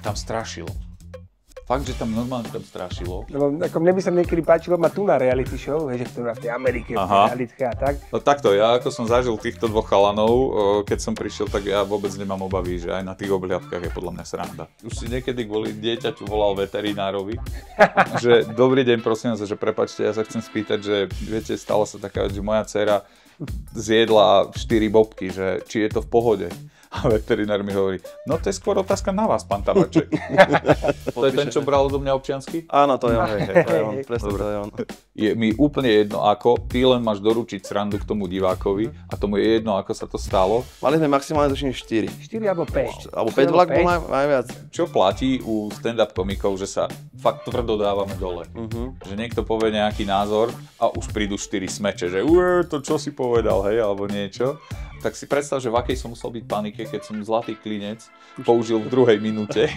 Tam strašilo. Fakt, že tam normálne tam strašilo. Lebo ako mne by sa niekedy páčilo mať tu na reality show, že ktorá v tej Amerike, v tej realitke a tak. No takto, ja ako som zažil týchto dvoch chalanov, keď som prišiel, tak ja vôbec nemám obavy, že aj na tých obhliadkach je podľa mňa sranda. Už si niekedy kvôli dieťaťu volal veterinárovi, že dobrý deň, prosím vás, že prepáčte, ja sa chcem spýtať, že viete, stala sa taká, že moja dcéra zjedla 4 bobky, že či je to v pohode. A veterinár mi hovorí, no to je skôr otázka na vás, pán Tabaček. To je ten, čo bral odo mňa občiansky? Áno, to je on, presne to je on. Je mi úplne jedno ako, ty len máš doručiť srandu k tomu divákovi a tomu je jedno, ako sa to stalo. Mali sme maximálne tuším 4. 4 alebo 5. Alebo 5 vlak bol najviac. Čo platí u stand-up komikov, že sa fakt tvrdo dávame dole. Že niekto povie nejaký názor a už prídu 4 smeče, že to čo si povedal, hej, alebo niečo. Tak si predstav, že v akej som musel byť panike, keď som zlatý klinec použil v 2. minúte.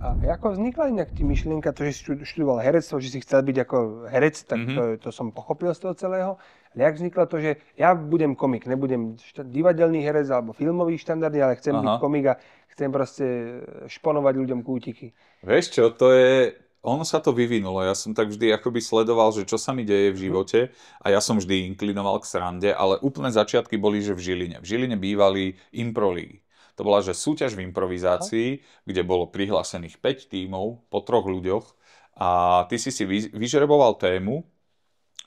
A ako vznikla inak ti myšlienka, to, že si študoval herectvo, že si chcel byť ako herec, tak to som pochopil z toho celého. Ale jak vzniklo to, že ja budem komik, nebudem divadelný herec alebo filmový štandardný, ale chcem byť komik a chcem proste šponovať ľuďom kútiky. Vieš čo, ono sa to vyvinulo. Ja som tak vždy akoby sledoval, že čo sa mi deje v živote a ja som vždy inklinoval k srande, ale úplne začiatky boli, že v Žiline. V Žiline bývali improlígy. To bola, že súťaž v improvizácii, kde bolo prihlásených 5 tímov po 3 ľuďoch a ty si vyžreboval tému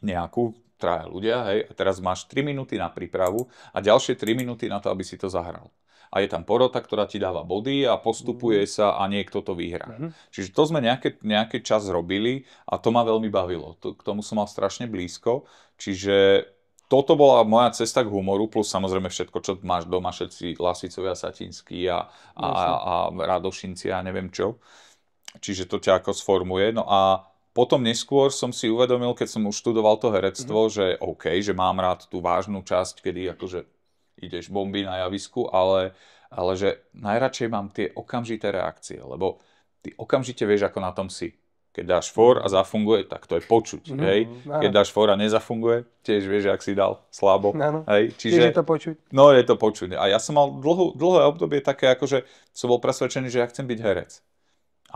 nejakú, 3 ľudia, hej, a teraz máš 3 minúty na prípravu a ďalšie 3 minúty na to, aby si to zahral. A je tam porota, ktorá ti dáva body a postupuje sa a niekto to vyhrá. Čiže to sme nejaký čas robili a to ma veľmi bavilo. K tomu som mal strašne blízko. Čiže toto bola moja cesta k humoru, plus samozrejme všetko, čo máš doma, všetci Lasicovia, Satinskí a Radošinci a neviem čo. Čiže to ťa ako sformuje. No a potom neskôr som si uvedomil, keď som už študoval to herectvo, že OK, že mám rád tú vážnu časť, kedy akože ideš bomby na javisku, ale že najradšej mám tie okamžité reakcie, lebo ty okamžite vieš, ako na tom si. Keď dáš for a zafunguje, tak to je počuť, hej. Keď dáš for a nezafunguje, tiež vieš, ak si dal slabo, hej. Čiže je to počuť. No, je to počuť. A ja som mal dlhé obdobie také, akože som bol presvedčený, že ja chcem byť herec.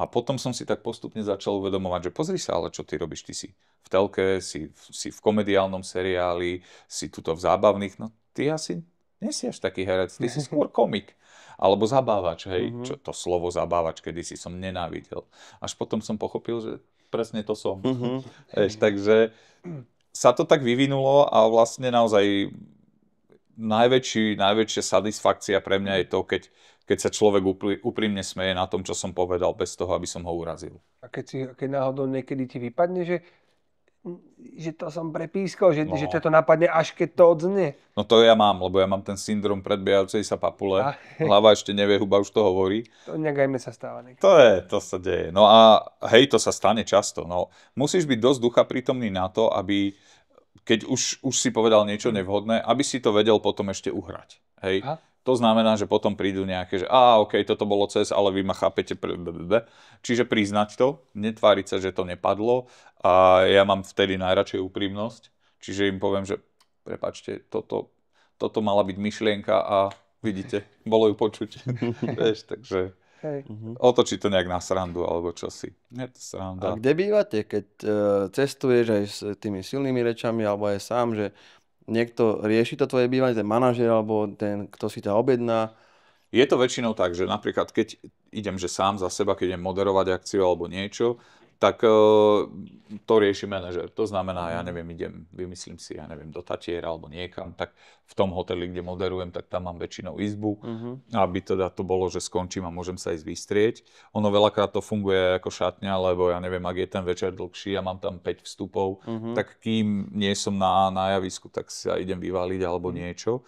A potom som si tak postupne začal uvedomovať, že pozri sa, ale čo ty robíš, ty si v telke, si v komediálnom seriáli, si tuto v zábavných, no ty asi nie si až taký herec, ty si skôr komik. Alebo zabávač, hej, čo to slovo zabávač, kedysi som nenávidel. Až potom som pochopil, že presne to som. Takže sa to tak vyvinulo a vlastne naozaj najväčšia satisfakcia pre mňa je to, keď sa človek úprimne smeje na tom, čo som povedal, bez toho, aby som ho urazil. A keď náhodou niekedy ti vypadne, že to som prepískal, že ťa to napadne, až keď to odznie. No to ja mám, lebo ja mám ten syndrom predbiehajúcej sa papule. Hlava ešte nevie, huba už to hovorí. To nejak aj mne sa stáva. To sa deje. No a hej, to sa stane často. No, musíš byť dosť ducha prítomný na to, aby, keď už si povedal niečo nevhodné, aby si to vedel potom ešte uhrať. Hej. To znamená, že potom prídu nejaké, že OK, toto bolo cez, ale vy ma chápete. Čiže priznať to, netváriť sa, že to nepadlo. A ja mám vtedy najradšej úprimnosť. Čiže im poviem, že prepáčte, toto mala byť myšlienka a vidíte, bolo ju počuť. Vieš, takže otočí to nejak na srandu alebo čosi. Je to sranda. A kde bývate, keď cestuješ aj s tými silnými rečami alebo aj sám, že niekto rieši to tvoje bývanie, ten manažer alebo ten, kto si ťa objedná? Je to väčšinou tak, že napríklad keď idem že sám za seba, keď idem moderovať akciu alebo niečo, tak to rieši manažer. To znamená, ja neviem, vymyslím si, ja neviem, do Tatiera alebo niekam, tak v tom hoteli, kde moderujem, tak tam mám väčšinou izbu, aby teda to bolo, že skončím a môžem sa ísť vystrieť. Ono veľakrát to funguje ako šatňa, lebo ja neviem, ak je ten večer dlhší a mám tam 5 vstupov, tak kým nie som na javisku, tak sa idem vyvaliť alebo niečo.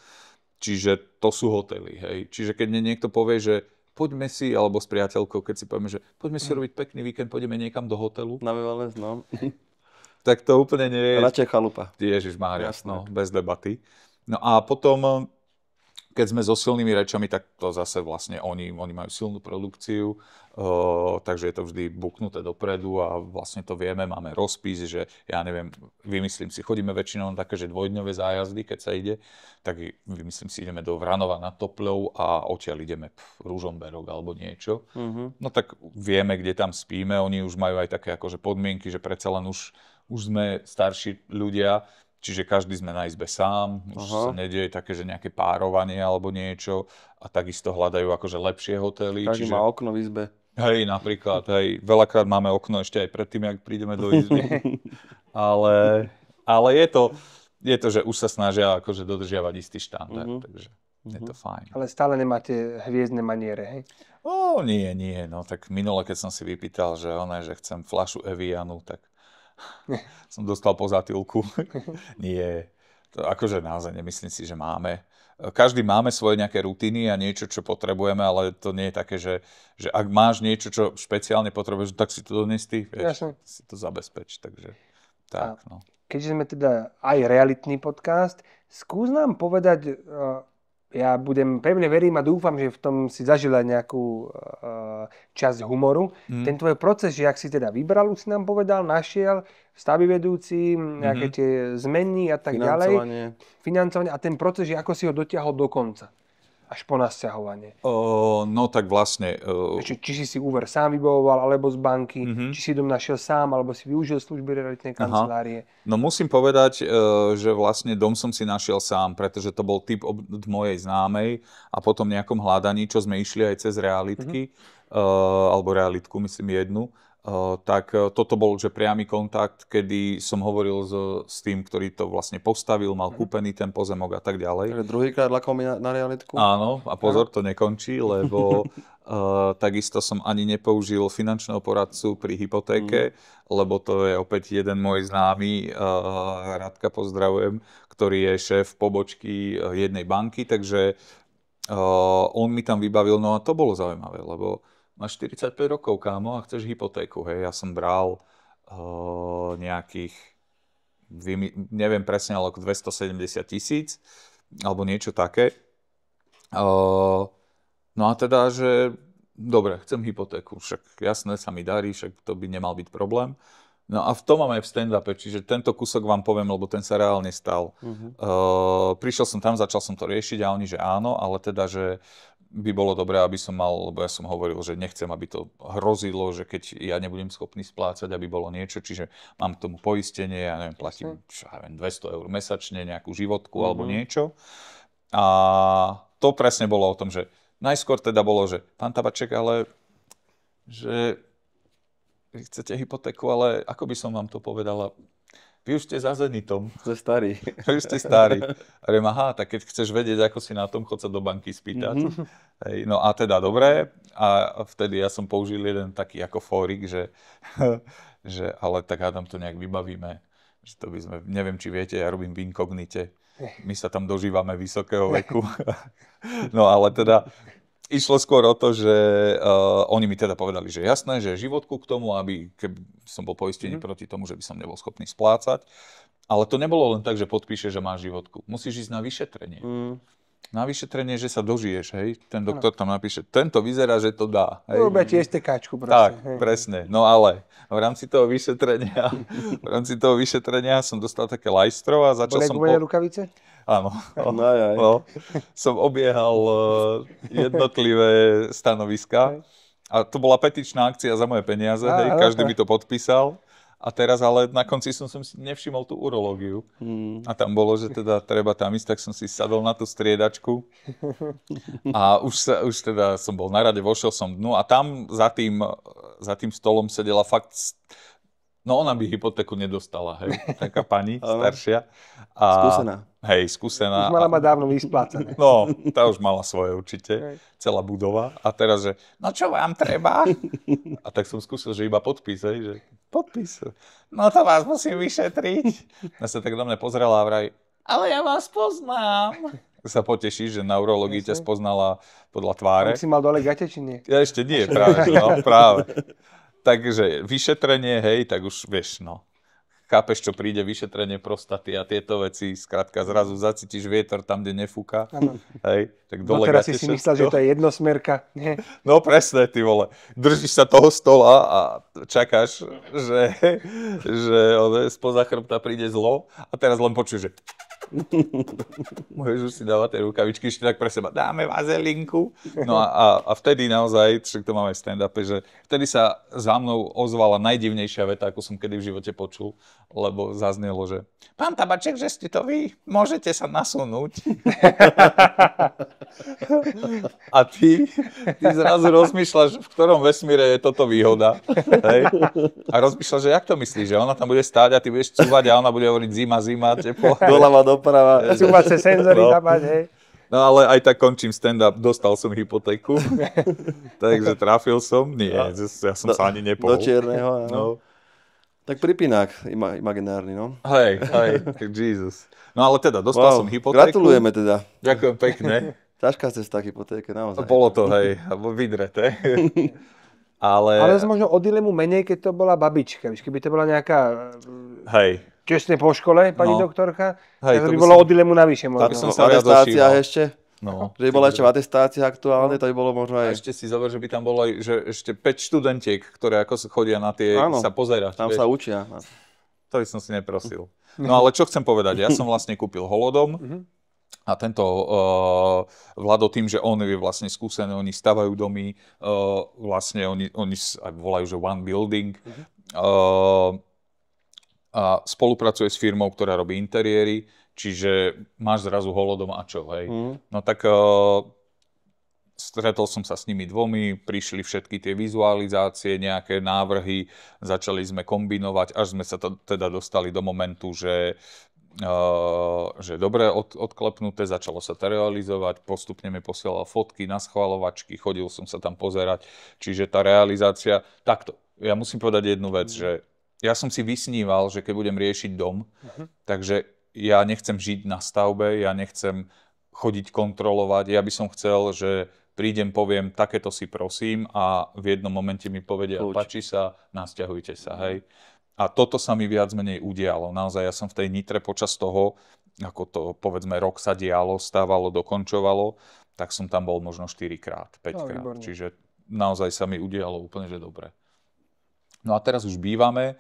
Čiže to sú hotely, hej. Čiže keď mne niekto povie, že poďme si, alebo s priateľkou, keď si povieme, že poďme si robiť pekný víkend, pôjdeme niekam do hotelu. Na wellness, no. Tak to úplne nie je. Radšej chalupa. Ježišmária, no, bez debaty. No a potom Keď sme so silnými rečami, tak to zase vlastne oni majú silnú produkciu, takže je to vždy buknuté dopredu a vlastne to vieme, máme rozpis, že ja neviem, vymyslím si, chodíme väčšinou na také, že dvojdňové zájazdy, keď sa ide, tak vymyslím si, ideme do Vranova nad Topľou a odtiaľ ideme Ružomberok alebo niečo. No tak vieme, kde tam spíme, oni už majú aj také akože podmienky, že predsa len už sme starší ľudia, čiže každý sme na izbe sám, už sa nedieje také, že nejaké párovanie alebo niečo a takisto hľadajú akože lepšie hotely. Každý má okno v izbe. Hej, napríklad, veľakrát máme okno ešte aj predtým, ak prídeme do izby. ale je to, že už sa snažia akože dodržiavať istý štandard, takže je to fajn. Ale stále nemáte hviezdne maniere, hej? Nie, no tak minule, keď som si vypýtal, že chcem fľašu Evianu, tak som dostal po zatýlku. Nie, to akože naozaj nemyslím si, že máme. Každý máme svoje nejaké rutiny a niečo, čo potrebujeme, ale to nie je také, že ak máš niečo, čo špeciálne potrebuješ, tak si to dones ty, vieš, si to zabezpeč, takže tak, no. Keďže sme teda aj realitný podcast, skús nám povedať, ja pevne verím a dúfam, že v tom si zažila nejakú časť humoru. Ten tvoj proces, že ak si teda vybral, už si nám povedal, našiel, stavy vedúci, nejaké tie zmeny a tak ďalej. Financovanie. A ten proces, že ako si ho dotiahol do konca. Až po nasťahovanie. No tak vlastne... Či si úver sám vybavoval, alebo z banky, či si dom našiel sám, alebo si využil služby realitnej kancelárie. No musím povedať, že vlastne dom som si našiel sám, pretože to bol tip od mojej známej a potom nejakom hľadaní, čo sme išli aj cez realitky, alebo realitku, myslím jednu, tak toto bol že priamy kontakt, kedy som hovoril s tým, ktorý to vlastne postavil, mal kúpený ten pozemok a tak ďalej. Takže druhýkrát lakol mi na realitku? Áno, a pozor, to nekončí, lebo takisto som ani nepoužil finančného poradcu pri hypotéke, lebo to je opäť jeden môj známy, Radka pozdravujem, ktorý je šéf pobočky jednej banky, takže on mi tam vybavil, no a to bolo zaujímavé, lebo máš 45 rokov, kámo, a chceš hypotéku, hej. Ja som bral nejakých, neviem presne, ale 270 000, alebo niečo také. No a teda, že dobre, chcem hypotéku, však jasné, sa mi darí, však to by nemal byť problém. No a v tom mám aj v stand-upe, čiže tento kúsok vám poviem, lebo ten sa reálne stal. Prišiel som tam, začal som to riešiť a oni, že áno, ale teda, že by bolo dobré, aby som mal, lebo ja som hovoril, že nechcem, aby to hrozilo, že keď ja nebudem schopný splácať, aby bolo niečo, čiže mám k tomu poistenie, ja neviem, platím 200 eur mesačne, nejakú životku alebo niečo. A to presne bolo o tom, že najskôr teda bolo, že pán Tabaček, ale že vy chcete hypotéku, ale ako by som vám to povedala? Vy už ste za Zenitom. Ste starí. Vy už ste starí. A riem, tak keď chceš vedieť, ako si na tom, chod sa do banky spýtať. Hej, no a teda dobre. A vtedy ja som použil jeden taký ako fórik, že ale tak hádam to nejak vybavíme. Že to by sme, neviem, či viete, ja robím v inkognite. My sa tam dožívame vysokého veku. No ale teda išlo skôr o to, že oni mi teda povedali, že jasné, že životku k tomu, aby keby som bol poistený proti tomu, že by som nebol schopný splácať. Ale to nebolo len tak, že podpíše, že máš životku. Musíš ísť na vyšetrenie. Na vyšetrenie, že sa dožiješ, hej. Ten doktor tam napíše, tento vyzerá, že to dá. Urobia ti STKčku proste. Tak, presne. No ale v rámci toho vyšetrenia som dostal také lajstro a začal som... Boli rukavice? Áno. No, som obiehal jednotlivé stanoviská a to bola petičná akcia za moje peniaze, hej, každý by to podpísal. A teraz ale na konci som si nevšimol tú urológiu. A tam bolo, že teda treba tam ísť, tak som si sadol na tú striedačku. A už teda som bol na rade, vošiel som dnu a tam za tým stolom sedela fakt... No ona by hypotéku nedostala, hej, taká pani staršia. Skúsená. Hej, skúsená. Už mala ma dávno vysplácané. No, tá už mala svoje určite, celá budova. A teraz, že no čo vám treba? A tak som skúsil, že iba podpis, hej, že podpis. No to vás musím vyšetriť. A sa tak do mňa pozrela a vraj, ale ja vás poznám. Sa poteší, že na urológii ťa spoznala podľa tváre. Si mal dole gate, či nie? Ja ešte nie, práve. Takže vyšetrenie, hej, tak už vieš, no. chápeš, čo príde, vyšetrenie prostaty a tieto veci, skrátka zrazu zacítiš vietor tam, kde nefúka. Áno. Hej, tak dole Doteraz gate si myslel, že to je jednosmerka. Nie. No presne, ty vole. Držíš sa toho stola a čakáš, že spoza chrbta príde zlo a teraz len počuješ, že môžeš už si dávať tie rukavičky, ešte tak pre seba, dáme vazelinku. No a vtedy naozaj, však to máme v stand-upe, že vtedy sa za mnou ozvala najdivnejšia veta, ako som kedy v živote počul, lebo zaznelo, že pán Tabaček, že ste to vy, môžete sa nasunúť. A ty zrazu rozmýšľaš, v ktorom vesmíre je toto výhoda. Hej? A rozmýšľaš, že jak to myslíš, že ona tam bude stáť a ty budeš cúvať a ona bude hovoriť zima, teplo. Doľava, doprava. Cúvace senzory zapať, hej. No ale aj tak končím stand-up, dostal som hypotéku, takže trafil som, nie, ja som sa ani nepohol. Do čierneho, áno. No. Tak pripínák imaginárny, no. Hej, Jesus. No ale teda, dostal som hypotéku. Gratulujeme teda. Ďakujem pekne. Ťažká cesta k hypotéke, naozaj. Bolo to, hej, vydreté. Ale možno o dilemu menej, keď to bola babička. Víš, keby to bola nejaká hej. čestne po škole, pani doktorka, Hej, tak to by by bolo som- o dilemu navyše by možno. som V sa viac atestáciách ošíval. ešte? No. Že by bola ešte v atestácii aktuálne, to by bolo možno A aj... ešte si zober, že by tam bolo aj, že ešte 5 študentiek, ktoré ako chodia na tie Áno, sa pozerať. Tam vieš. sa učia. To by som si neprosil. No ale čo chcem povedať, ja som vlastne kúpil holodom a tento Vlado tým, že on je vlastne skúsený, oni stavajú domy, vlastne oni aj volajú, že one building, a spolupracuje s firmou, ktorá robí interiéry, čiže máš zrazu holodom a čo, hej. No tak stretol som sa s nimi dvomi, prišli všetky tie vizualizácie, nejaké návrhy, začali sme kombinovať, až sme sa teda dostali do momentu, že dobre odklepnuté, začalo sa to realizovať, postupne mi posielal fotky na schvaľovačky, chodil som sa tam pozerať, čiže tá realizácia, takto, ja musím povedať jednu vec, že ja som si vysníval, že keď budem riešiť dom, takže ja nechcem žiť na stavbe, ja nechcem chodiť kontrolovať, ja by som chcel, že prídem, poviem, takéto si prosím a v jednom momente mi povedia, páči sa, nasťahujte sa, hej. A toto sa mi viac menej udialo. Naozaj ja som v tej Nitre počas toho, ako to povedzme rok sa dialo, stávalo, dokončovalo, tak som tam bol možno 4-krát, 5-krát. výborné. Čiže naozaj sa mi udialo úplne, že dobre. No a teraz už bývame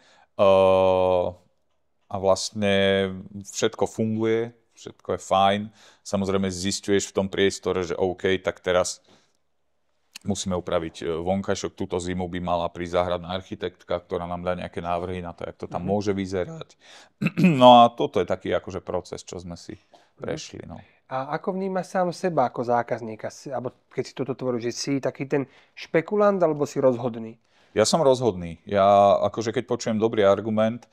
a vlastne všetko funguje, všetko je fajn. Samozrejme zisťuješ v tom priestore, že OK, tak teraz musíme upraviť vonkajšok. Túto zimu by mala prísť záhradná architektka, ktorá nám dá nejaké návrhy na to, jak to tam môže vyzerať. No a toto je taký akože proces, čo sme si prešli. No. A ako vnímaš sám seba ako zákazníka? Alebo keď si toto tvoríš, že si taký ten špekulant, alebo si rozhodný? Ja som rozhodný. Ja akože keď počujem dobrý argument,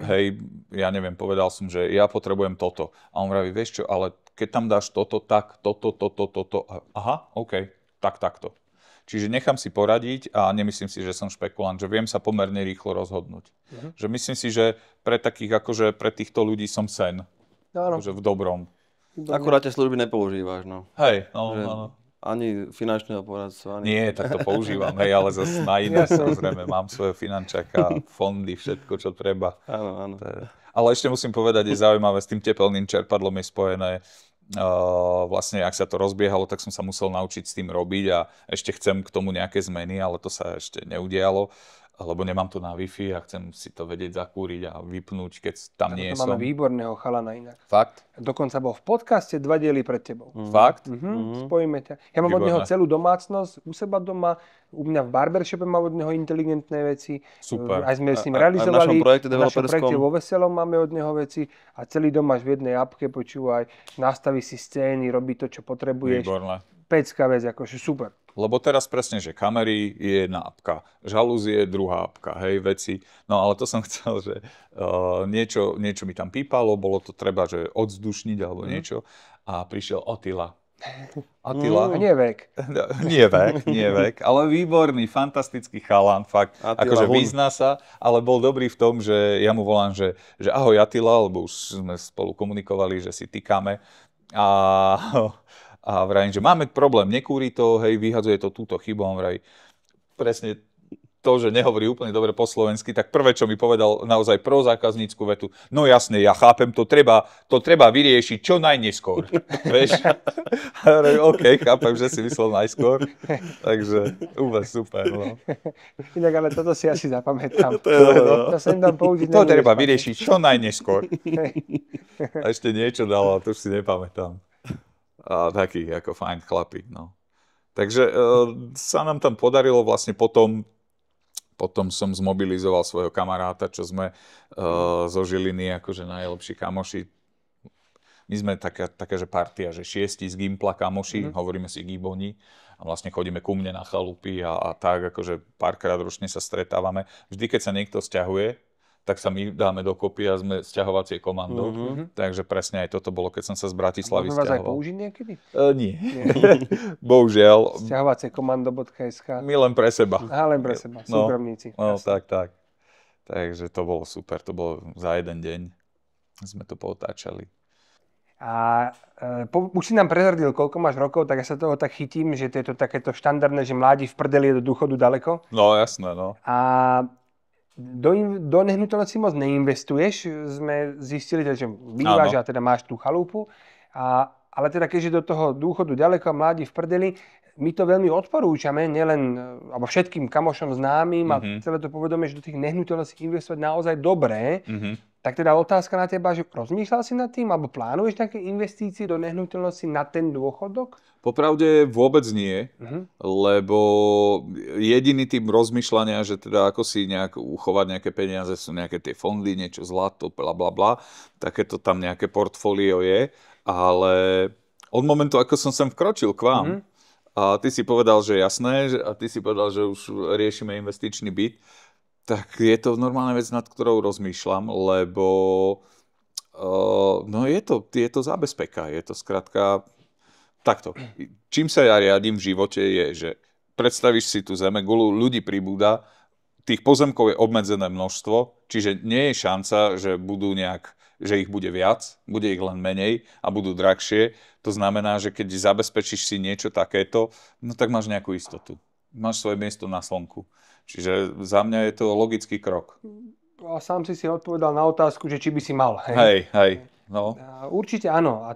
hej, ja neviem, povedal som, že ja potrebujem toto. A on vraví, vieš čo, ale keď tam dáš toto, tak toto. Aha, OK, takto. Čiže nechám si poradiť a nemyslím si, že som špekulant, že viem sa pomerne rýchlo rozhodnúť. Že myslím si, že pre takých, akože pre týchto ľudí som sen. Áno. Akože v dobrom. Akurát tie služby nepoužívaš, no. Hej, Že no. Ani finančného poradcu, ani... Nie, tak to používam, hej, ale zase na iné, samozrejme, mám svoje finančáka, fondy, všetko, čo treba. Áno. Ale ešte musím povedať, je zaujímavé, s tým tepelným čerpadlom je spojené, vlastne, ak sa to rozbiehalo, tak som sa musel naučiť s tým robiť a ešte chcem k tomu nejaké zmeny, ale to sa ešte neudialo, lebo nemám to na Wi-Fi a chcem si to vedieť zakúriť a vypnúť, keď tam nie som. Máme výborného chalana inak. Fakt? Dokonca bol v podcaste 2 diely pred tebou. Fakt? Spojíme ťa. Ja mám od neho Výborné. celú domácnosť, u seba doma, u mňa v barbershope mám od neho inteligentné veci. Super. Aj sme s ním A- a v realizovali. našom projekte v našom projekte developerskom. vo Veselom máme od neho veci. A celý dom máš v jednej appke, počúvaj, nastaví si scény, robí to, čo potrebuješ. Výborné. Pecká vec, akože super. Lebo teraz presne, že kamery je jedna apka, žalúzie je druhá apka, hej, veci. No ale to som chcel, že niečo mi tam pípalo, bolo to treba, že odzdušniť alebo niečo a prišiel Attila. A nie vek. Nie vek, ale výborný, fantastický chalan, fakt. Attila Akože Hun. vyzná sa, ale bol dobrý v tom, že ja mu volám, že ahoj Attila, lebo už sme spolu komunikovali, že si tykáme. A vrajím, že máme problém, nekúri to, hej, vyhadzuje to túto chybu. On vraví, presne to, že nehovorí úplne dobre po slovensky, tak prvé, čo mi povedal naozaj pro zákaznícku vetu, no jasne, ja chápem, to treba vyriešiť čo najneskôr. Vieš? OK, chápem, že si myslel najskôr. Takže úplne super. No. Inak, ale toto si asi zapamätám. To sa im dám použiť. To treba vyriešiť čo najneskôr. A ešte niečo dal, ale to už si nepamätám. A taký ako fajn chlapík, no. Takže sa nám tam podarilo vlastne potom som zmobilizoval svojho kamaráta, čo sme zo Žiliny, akože najlepší kamoši. My sme taká že partia, že 6 z Gimpla kamoši, hovoríme si Giboni a vlastne chodíme ku mne na chalupy a tak, akože párkrát ročne sa stretávame. Vždy, keď sa niekto sťahuje, tak sa my dáme dokopy a sme sťahovacie komando. Takže presne aj toto bolo, keď som sa z Bratislavy sťahoval. Môžeme vás aj sťahoval. použiť niekedy? Nie. Bohužiaľ. Sťahovacie komando.sk. My len pre seba. Len pre seba, súkromníci. No, tak. Takže to bolo super, to bolo za jeden deň. Sme to pootáčali. A už si nám prezradil, koľko máš rokov, tak ja sa toho tak chytím, že to je to takéto štandardné, že mladí v prdeli je do dôchodu ďaleko. No, jasné, no. A do nehnuteľnosti moc neinvestuješ, sme zistili, že bývaš a teda máš tú chalupu, ale teda keďže do toho dôchodu ďaleko a mladí v prdeli, my to veľmi odporúčame, nielen alebo všetkým kamošom známym a celé to povedome, že do tých nehnuteľností investovať naozaj dobré. Tak teda otázka na teba, že rozmýšľal si nad tým, alebo plánuješ také investície do nehnuteľnosti na ten dôchodok? Popravde vôbec nie, lebo jediný tým rozmýšľania, že teda ako si nejak uchovať nejaké peniaze, sú nejaké tie fondy, niečo zlato, blablabla, takéto tam nejaké portfólio je, ale od momentu, ako som sem vkročil k vám, a ty si povedal, že jasné, a ty si povedal, že už riešime investičný byt, tak je to normálna vec, nad ktorou rozmýšľam, lebo no je to zábezpeka, je to skrátka takto. Čím sa ja riadím v živote je, že predstavíš si tú zemegulu, ľudí pribúda, tých pozemkov je obmedzené množstvo, čiže nie je šanca, že ich bude viac, bude ich len menej a budú drahšie. To znamená, že keď zabezpečíš si niečo takéto, no tak máš nejakú istotu. Máš svoje miesto na slnku. Čiže za mňa je to logický krok. A sám si odpovedal na otázku, že či by si mal. Hej. No. Určite áno. A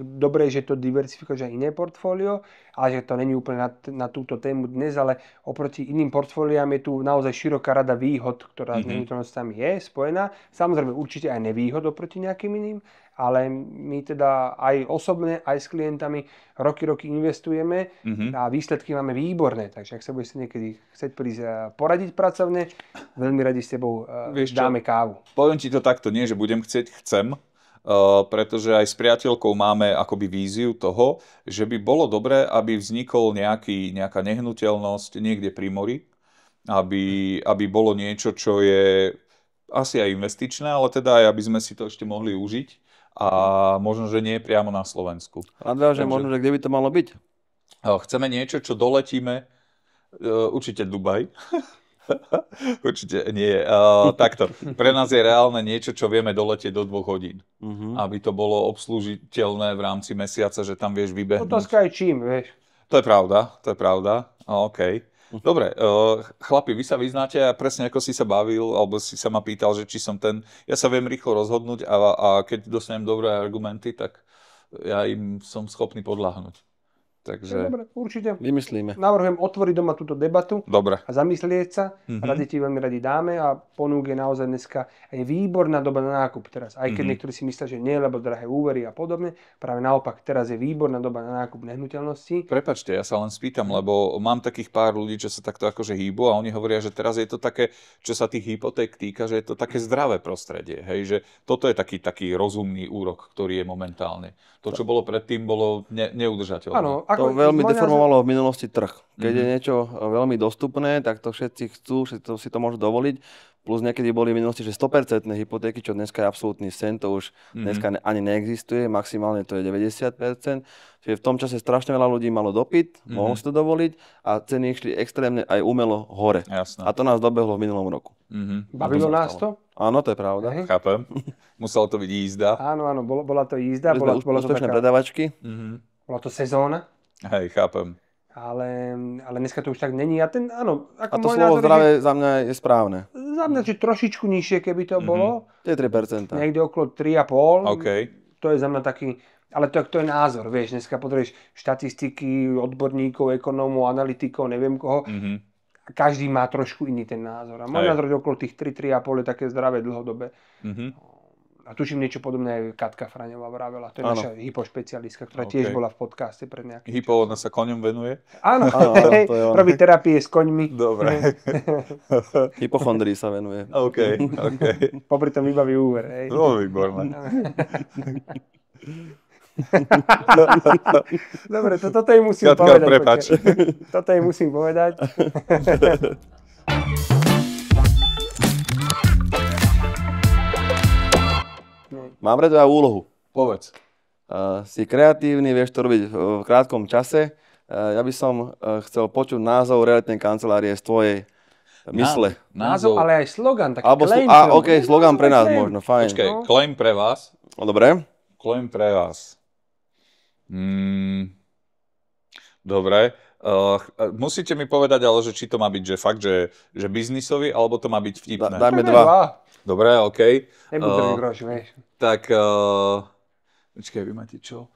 dobre je, že to diversifikuješ aj iné portfólio, ale že to není úplne na túto tému dnes, ale oproti iným portfóliám je tu naozaj široká rada výhod, ktorá s nehnuteľnosťami je spojená. Samozrejme určite aj nevýhod oproti nejakým iným, ale my teda aj osobne, aj s klientami roky investujeme a výsledky máme výborné. Takže ak sa budete niekedy chcieť prísť poradiť pracovne, veľmi radi s tebou dáme kávu. Poviem ti to takto, nie že budem chcieť, chcem, pretože aj s priateľkou máme akoby víziu toho, že by bolo dobré, aby vznikol nejaká nehnuteľnosť niekde pri mori, aby bolo niečo, čo je asi aj investičné, ale teda aj aby sme si to ešte mohli užiť. A možno, že nie priamo na Slovensku. Radva, že možno, že kde by to malo byť? Chceme niečo, čo doletíme, určite Dubaj. Určite nie. Takto, pre nás je reálne niečo, čo vieme doletieť do 2 hodín. Aby to bolo obslúžiteľné v rámci mesiaca, že tam vieš vybehnúť. Otázka aj čím, vieš. To je pravda. OK. Dobre, chlapi, vy sa vyznáte a presne ako si sa bavil, alebo si sa ma pýtal, že či som ja sa viem rýchlo rozhodnúť a keď dostanem dobré argumenty, tak ja im som schopný podľahnúť. Takže... Dobre, určite. Vymyslíme. Navrhujem otvoriť doma túto debatu. Dobre. A zamyslieť sa. Radi ti veľmi radi dáme a ponúk je naozaj dneska je výborná doba na nákup teraz. Aj keď niektorí si myslia, že nie, lebo drahé úvery a podobne. Práve naopak, teraz je výborná doba na nákup nehnuteľností. Prepáčte, ja sa len spýtam, lebo mám takých pár ľudí, čo sa takto akože hýbu a oni hovoria, že teraz je to také, čo sa tých hypoték týka, že je to také zdravé prostredie. Hej, že toto je taký rozumný úrok, ktorý je momentálne. To, čo bolo predtým, bolo neudržateľné. Áno, to veľmi deformovalo v minulosti trh. Keď je niečo veľmi dostupné, tak to všetci chcú, všetci si to môžu dovoliť. Plus niekedy boli v minulosti, že 100% hypotéky, čo dneska je absolútny sen, to už dneska ani neexistuje, maximálne to je 90%. Čiže v tom čase strašne veľa ľudí malo dopyt, mohlo si to dovoliť a ceny išli extrémne aj umelo hore. Jasné. A to nás dobehlo v minulom roku. Bavilo nás to? Áno, to je pravda. Chápem. Muselo to byť jízda. Áno, bola to jízda. Bolo úspešné predavačky. Bola to sezóna. Hej, chápem. Ale dneska to už tak není. A áno, ako A to môj slovo názor, zdravé za mňa je správne. Za mňa, že trošičku nižšie, keby to bolo. To je 3%. Niekde okolo 3,5. OK. To je za mňa taký... Ale to je názor, vieš. Dneska potrebuješ štatistiky, odborníkov, ekonómov, analytikov, neviem koho. Každý má trošku iný ten názor. A môj názor je okolo tých 3,5 je také zdravé dlhodobé. A tuším niečo podobné aj Katka Fraňová vravela. To je naša hypošpecialistka, ktorá tiež bola v podcaste pred nejakým Hypo, ona sa koňom venuje? Áno, to je ona. robí terapie s koňmi. Dobre. Hypochondrii sa venuje. OK. Popri tom vybaví úver. Hej. No, výborné. Dobre, toto jej musím Katka, povedať. prepáč. Toto jej musím povedať. Mám pre teba úlohu. Povedz. Si kreatívny, vieš to robiť v krátkom čase. Ja by som chcel počuť názov realitnej kancelárie z tvojej mysle. Názov, ale aj slogan. Taký Alebo claim. OK, slogan pre nás možno, fajn. Počkaj, claim pre vás. No, dobre. Claim pre vás. Dobre. Musíte mi povedať, ale že či to má byť, že fakt, že biznisový, alebo to má byť vtipné. Dajme 2. Dobre, OK. Nebudú groš, vieš. Tak, počkaj, vy máte čo?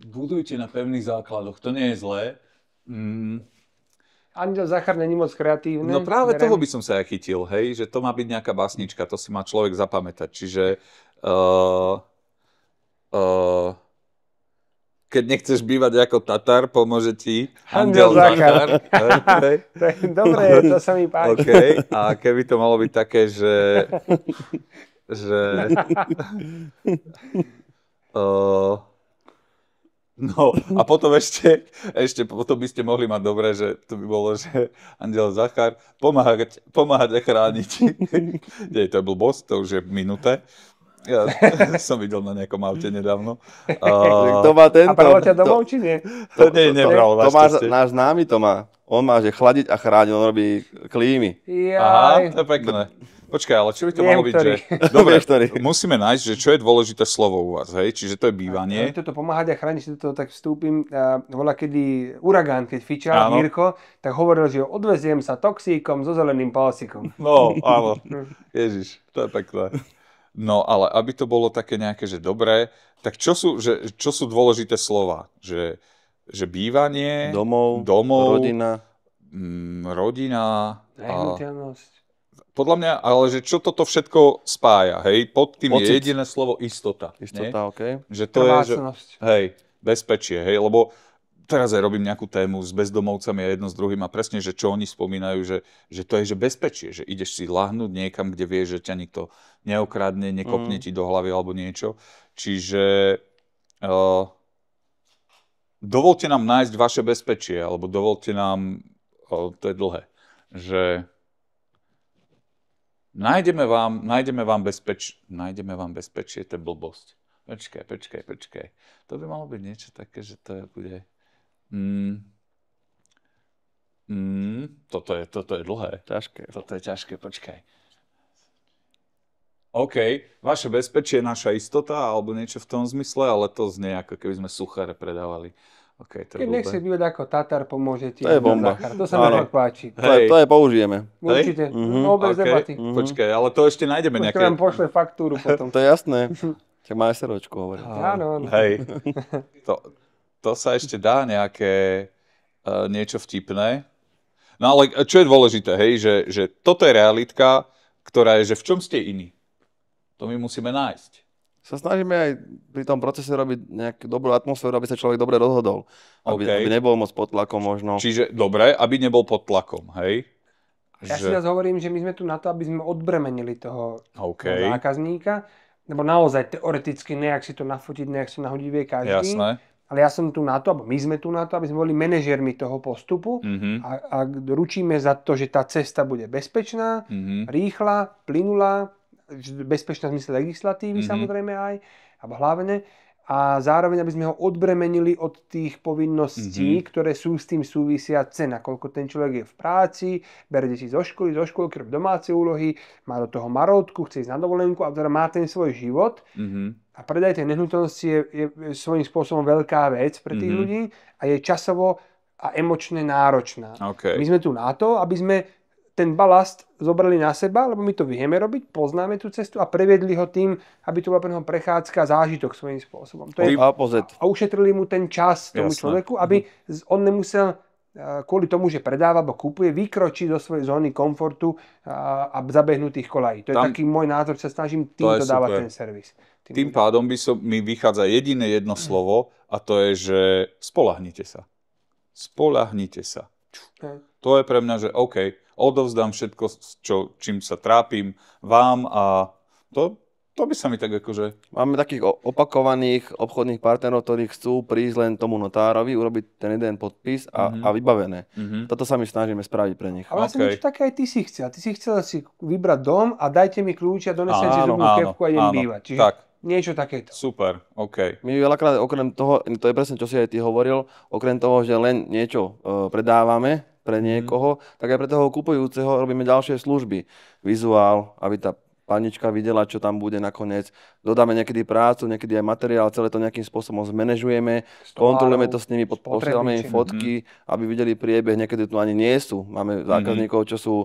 Budujte na pevných základoch, to nie je zlé. Andiel Zachar není moc kreatívny. No práve toho by som sa ja chytil, hej, že to má byť nejaká básnička, to si má človek zapamätať. Čiže keď nechceš bývať ako Tatar, pomôže ti Andiel Zachar. Hej. Dobre, to sa mi páči. OK, a keby to malo byť také, že no a potom ešte potom by ste mohli mať dobre, že to by bolo, že Andiel Zachar pomáhať a chrániť. Nie, to je blbosť, to už je v minúte. Ja som videl na nejakom aute nedávno. Kto má tento? A pravo ťa domov, či nie? To nie, nebral. Náš známy to má. On má, že chladiť a chrániť, on robí klímy. Aha, to je pekné. Počkaj, ale čo by to malo byť, že... Dobre, musíme nájsť, že čo je dôležité slovo u vás, hej? Čiže to je bývanie. Toto pomáhať a chrániť, si to tak vstúpim. Volá, kedy uragán, keď fičal Jirko, tak hovoril, že odveziem sa toxíkom so zeleným palsikom. No, áno. Ježiš, to je pekné. No, ale aby to bolo také nejaké, že dobré, tak čo sú dôležité slova? Že bývanie, domov, rodina nehnuteľnosť. Podľa mňa, ale že čo toto všetko spája, hej? Pod tým je jediné slovo istota. Istota, OK. Že to je, že, hej, bezpečie, hej, lebo teraz aj robím nejakú tému s bezdomovcami a jedno s druhým a presne, že čo oni spomínajú, že to je, že bezpečie, že ideš si lahnúť niekam, kde vieš, že ťa nikto neokradne, nekopne ti do hlavy alebo niečo. Čiže dovolte nám nájsť vaše bezpečie, alebo dovolte nám, to je dlhé, že nájdeme vám bezpečie, to je blbosť. Počkaj. To by malo byť niečo také, že to bude... Toto je dlhé. Ťažké. Toto je ťažké, počkaj. OK, vaše bezpečie je naša istota, alebo niečo v tom zmysle, ale to znie ako keby sme suchare predávali. Okay, to je keď nechce bývať ako Tatar, pomôže ti. To je bomba. Zachar. To sa mi tak páči. To je použijeme. Určite, no bez debaty. Počkaj, ale to ešte nájdeme nejaké... Počkaj, vám pošle faktúru potom. To je jasné. Čak má SROčku hovorí. Áno. Hej, to sa ešte dá nejaké niečo vtipné. No ale čo je dôležité, hej, že toto je realitka, ktorá je, že v čom ste iní. To my musíme nájsť. Sa snažíme aj pri tom procese robiť nejakú dobrú atmosféru, aby sa človek dobre rozhodol. Aby nebol moc pod tlakom možno. Čiže dobre, aby nebol pod tlakom, hej? Ja si teraz hovorím, že my sme tu na to, aby sme odbremenili toho zákazníka. Lebo naozaj teoreticky nejak si to nafotiť, nejak si nahodiť vie každý. Jasné. Ale ja som tu na to, alebo my sme tu na to, aby sme boli manažérmi toho postupu a ručíme za to, že tá cesta bude bezpečná, rýchla, plynulá, bezpečná v zmysle legislatívy samozrejme aj, alebo hlavne. A zároveň, aby sme ho odbremenili od tých povinností, ktoré sú s tým súvisiace, nakoľko ten človek je v práci, bere deti zo školky, robí domáce úlohy, má do toho marotku, chce ísť na dovolenku a teda má ten svoj život. A predaj tej nehnuteľnosti je svojím spôsobom veľká vec pre tých ľudí a je časovo a emočne náročná. Okay. My sme tu na to, aby sme ten balast zobrali na seba, lebo my to vieme robiť, poznáme tú cestu a previedli ho tým, aby to bola pre neho prechádzka, zážitok svojím spôsobom. To je, a ušetrili mu ten čas tomu človeku, aby on nemusel kvôli tomu, že predáva alebo kúpuje, vykročiť do svojej zóny komfortu a zabehnutých kolají. To je taký môj názor, sa snažím týmto dávať ten servis. Tým pádom mi vychádza jediné jedno slovo a to je, že spoľahnite sa. Spoľahnite sa. To je pre mňa, že OK, odovzdám všetko, čím sa trápim vám a to by sa mi tak akože... Máme takých opakovaných obchodných partnerov, ktorí chcú prísť len tomu notárovi, urobiť ten jeden podpis a vybavené. Toto sa my snažíme spraviť pre nich. A vlastne niečo také aj ty si chcel. Ty si chcel si vybrať dom a dajte mi kľúč a donesem si zubnú kefku a idem bývať. Čiže tak. Niečo takéto. Super, OK. My veľakrát okrem toho, to je presne čo si aj ty hovoril, okrem toho, že len niečo predávame pre niekoho, tak aj pre toho kupujúceho robíme ďalšie služby. Vizuál, aby tá panička videla, čo tam bude nakoniec. Dodáme niekedy prácu, niekedy aj materiál, celé to nejakým spôsobom zmanéžujeme, kontrolujeme to s nimi, posielame im fotky, aby videli priebeh, niekedy tu ani nie sú. Máme zákazníkov, čo sú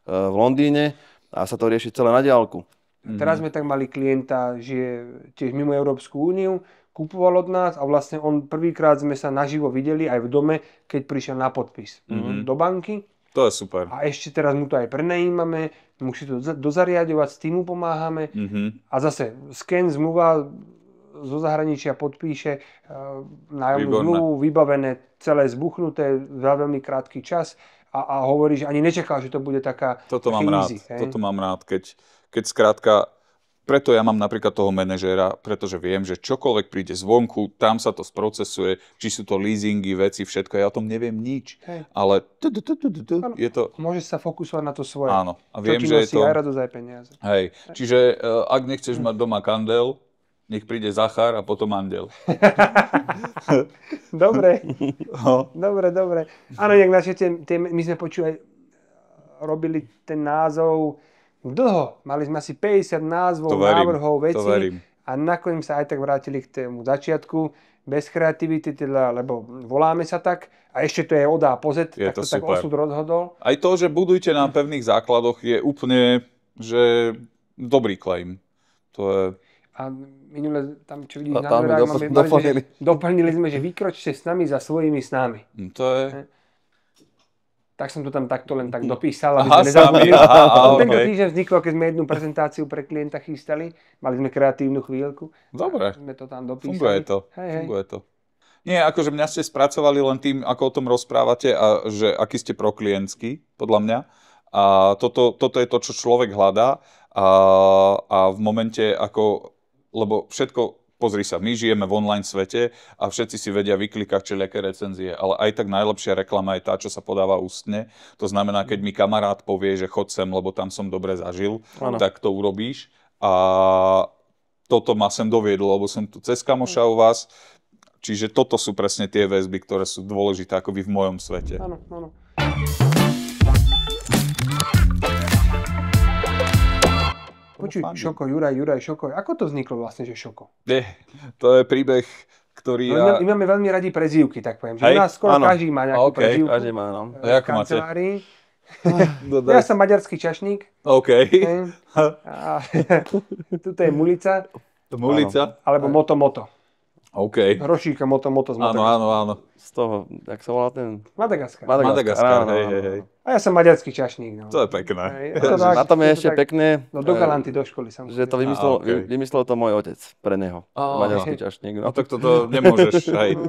v Londýne a sa to rieši celé na diaľku. Teraz sme tak mali klienta, žije tiež mimo Európsku úniu, kupoval od nás a vlastne on prvýkrát sme sa naživo videli aj v dome, keď prišiel na podpis do banky. To je super. A ešte teraz mu to aj prenajímame, musí to dozariadovať, s tým mu pomáhame. A zase sken, zmluva zo zahraničia podpíše, nájomnú zmluvu, vybavené, celé zbuchnuté, za veľmi krátky čas a hovorí, že ani nečakal, že to bude taká Toto mám rád, toto mám rád, keď skrátka, preto ja mám napríklad toho manažéra, pretože viem, že čokoľvek príde zvonku, tam sa to sprocesuje, či sú to leasingy, veci, všetko, ja o tom neviem nič. Ale je to... Môžeš sa fokusovať na to svoje. Áno. A viem, že je to... aj radosť, aj peniaze. Hej, čiže ak nechceš mať doma kandel, nech príde Zachar a potom andel. Dobre. Dobre. Áno, jak my sme robili ten názov dlho. Mali sme asi 50 názvov, návrhov, vecí. A nakoniec sa aj tak vrátili k tému začiatku. Bez kreativity, teda, lebo voláme sa tak. A ešte to je od A po Z, tak to tak osud rozhodol. Aj to, že budujte na pevných základoch, je úplne, že dobrý claim. To je... A minule, tam čo vidíš na dverách, doplnili sme, že vykročte s nami za svojimi snami. To je... Tak som to tam takto len tak dopísal, aby sme nezabudli. Tento týždeň vzniklo, keď sme jednu prezentáciu pre klienta chystali. Mali sme kreatívnu chvíľku. Dobre. Sme to tam dopísali. Funguje to. Nie, akože mňa ste spracovali len tým, ako o tom rozprávate a že aký ste proklientský, podľa mňa. A toto je to, čo človek hľadá. A v momente, ako... Lebo všetko... Pozri sa, my žijeme v online svete a všetci si vedia vyklikať všelijaké recenzie, ale aj tak najlepšia reklama je tá, čo sa podáva ústne. To znamená, keď mi kamarát povie, že chod sem, lebo tam som dobre zažil, tak to urobíš. A toto ma sem doviedlo, lebo som tu cez kamoša u vás. Čiže toto sú presne tie väzby, ktoré sú dôležité akoby v mojom svete. Áno. Počuj, Šoko, Juraj, Šoko. Ako to vzniklo vlastne, že Šoko? To je príbeh, ktorý My máme veľmi radi prezývky, tak poviem. Že u nás skoro každý má nejakú prezývku. Každý má, no. A ako máte? Ja som maďarský čašník. OK. A tuto je Mulica. Mulica? Alebo Moto. OK. Hrošíka Moto z Madagaskaru. Áno. Z toho, jak sa volá ten... Madagaskar, hej. A ja som maďarský čašník. No. To je pekné. Na tom je ešte pekné, no do Galanty, do školy som. Že to vymyslel to môj otec pre neho. Maďarský čašník. No tak toto nemôžeš, hej.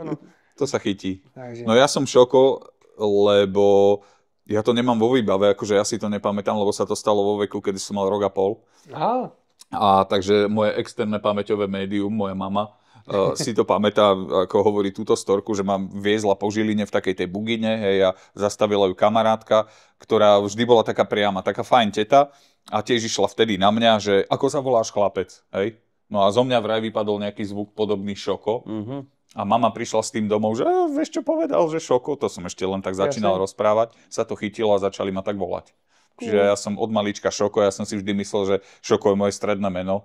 To sa chytí. No ja som Šoko, lebo ja to nemám vo výbave, akože ja si to nepamätám, lebo sa to stalo vo veku, kedy som mal rok a pol. Aha. A takže moje externé pamäťové médium, moja mama, si to pamätá, ako hovorí túto storku, že ma viezla po Žiline v takej tej bugine, hej, a zastavila ju kamarátka, ktorá vždy bola taká priama, taká fajn teta a tiež išla vtedy na mňa, že ako sa voláš chlapec, hej? No a zo mňa vraj vypadol nejaký zvuk podobný Šoko. A mama prišla s tým domov, že vieš čo povedal, že Šoko, to som ešte len tak začínal rozprávať, sa to chytilo a začali ma tak volať. Čiže ja som od malička Šoko, ja som si vždy myslel, že Šoko je moje stredné meno.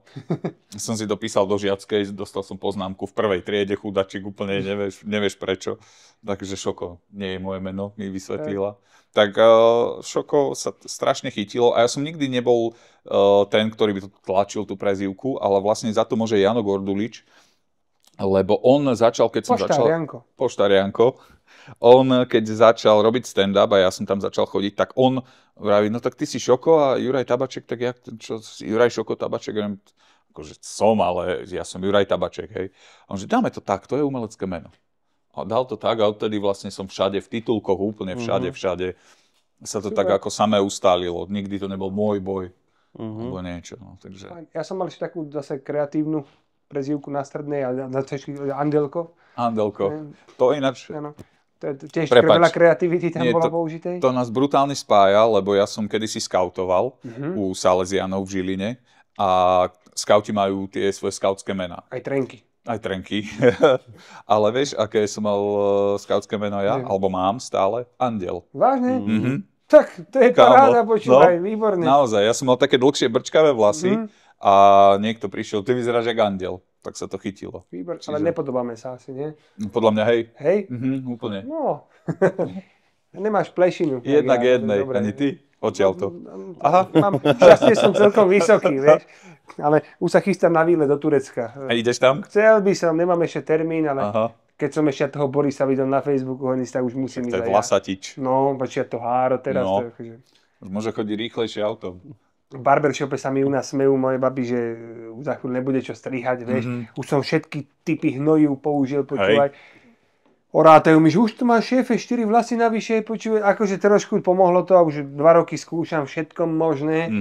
Som si to písal do žiackej, dostal som poznámku v prvej triede, chudačik, úplne nevieš prečo. Takže Šoko nie je moje meno, mi vysvetlila. Tak Šoko sa strašne chytilo a ja som nikdy nebol ten, ktorý by to tlačil tú prezývku, ale vlastne za to môže Jano Gordulič, lebo on začal, keď som Poštarianko. On, keď začal robiť stand-up a ja som tam začal chodiť, tak on vraví, no tak ty si Šoko a Juraj Tabaček, tak jak ten čo, Juraj Šoko Tabaček? Ja akože som, ale ja som Juraj Tabaček, hej. A on že dáme to tak, to je umelecké meno. A dal to tak a odtedy vlastne som všade, v titulkoch, úplne všade sa to tak ako samé ustálilo. Nikdy to nebol môj boj, alebo niečo. No, takže... Ja som mal ešte takú zase kreatívnu prezývku na strednej a na Andelko. Andelko. To ináč... Ano. Tiež veľa kreativity tam bola použitej? To nás brutálne spája, lebo ja som kedysi skautoval u Salesianov v Žiline a skauti majú tie svoje skautské mená. Aj trenky. Ale vieš, aké som mal skautské meno ja? Alebo mám stále? Andel. Vážne? Tak to je paráda, počúvaj, výborné. Naozaj, ja som mal také dlhšie brčkavé vlasy a niekto prišiel, ty vyzeráš jak andel. Tak sa to chytilo. Výborné, ale nepodobáme sa asi, nie? Podľa mňa hej. Hej? Úplne. No. Nemáš plešinu. Jednak jednej, ani ty? Odtiaľ to. Aha. Šťastie som celkom vysoký, vieš. Ale už sa chystám na výlet do Turecka. A ideš tam? Chcel by som, nemám ešte termín, ale keď som ešte toho Borisa videl na Facebooku, tak už musím ísť aj ja. To je Vlasatič. No, počia to háro teraz. No. Môže chodiť rýchlejšie autom. V barbershope sa mi u nás smejú moje baby, že už za chvíľu nebude čo strihať, vieš. Už som všetky typy hnoju použil, počúvaj. Orátajú mi, že už tu máš šéfe 4 vlasy navyše, počúvaj. Akože trošku pomohlo to a už 2 roky skúšam všetko možné.